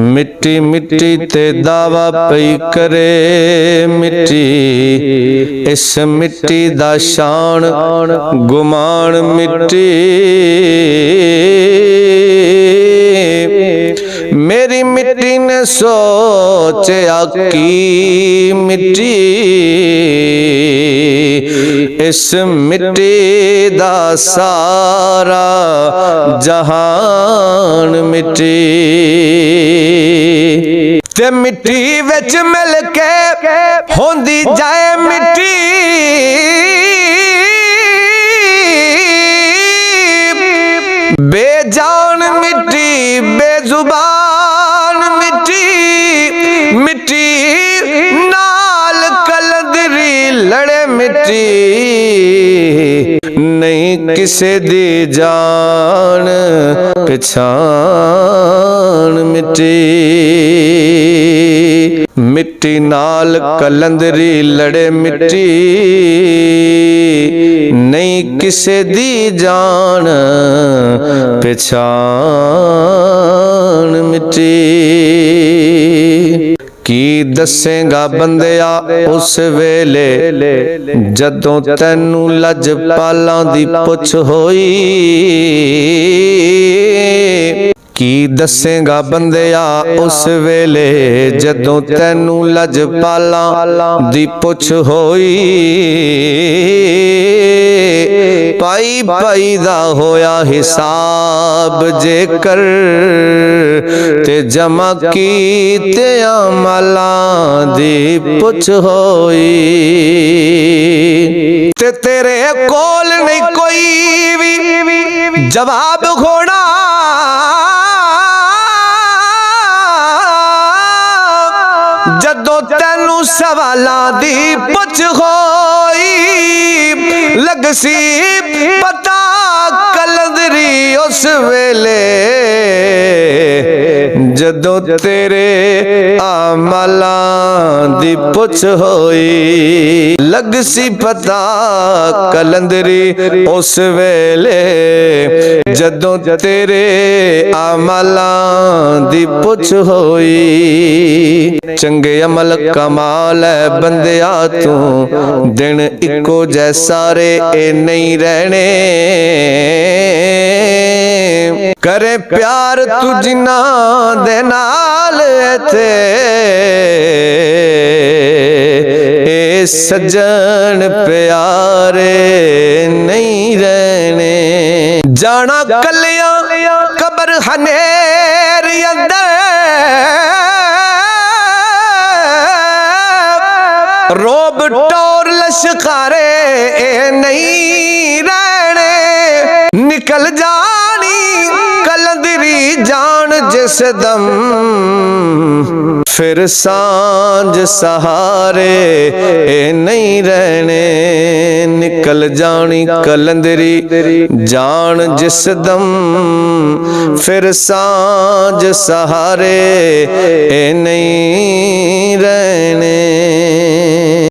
मिट्टी मिट्टी ते दावा पई करे मिट्टी, इस मिट्टी दा शान गुमान मिट्टी। मेरी मिट्टी ने सोचा की मिट्टी, इस मिट्टी दा सारा जहान मिट्टी। ते मिट्टी विच मिल के होंदी जाए मिट्टी, बेजान मिट्टी बेजुबान मिट्टी। मिट्टी नाल कलंदरी लड़े मिट्टी, नहीं किसे दी जान पहचान मिट्टी। मिट्टी नाल कलंदरी लड़े मिट्टी, नहीं किसे दी जान पहचान मिट्टी। की दसेगा बंदिया उस वेले जदों तैनू लजपालां दी पुछ होई। की दसेगा बंदिया उस वेले जदों तैनू लजपालां दी पुछ होई। पाई पाई दा होया हिसाब जेकर, ते जमा कीते अमलां दी पुछ होई। ते तेरे कोल नहीं कोई भी जवाब होना, जदों तैनू सवालां दी पुछ होई। लगसी पता कलंदरी उस वेले जदों तेरे अमलां दी पुछ होई। लगसी पता कलंदरी उस वेले जदों तेरे अमलां दी पुछ होई। चंगे अमल कमाल है बंदिया तू, दिन इको जैसा रे ए नहीं रहने। करे प्यार तू जिन्ना दे नाल थे, ए सज्जन प्यारे नहीं रहने। जाना कलियां कबर हनेर अंदर, रोब टोर लश्कारे नहीं रहने। निकल जानी कलंदरी जान जिस दम, फिर सांझ सहारे नहीं रहने। निकल जानी कलंदरी जान जिस दम, फिर सांझ सहारे नहीं रहने।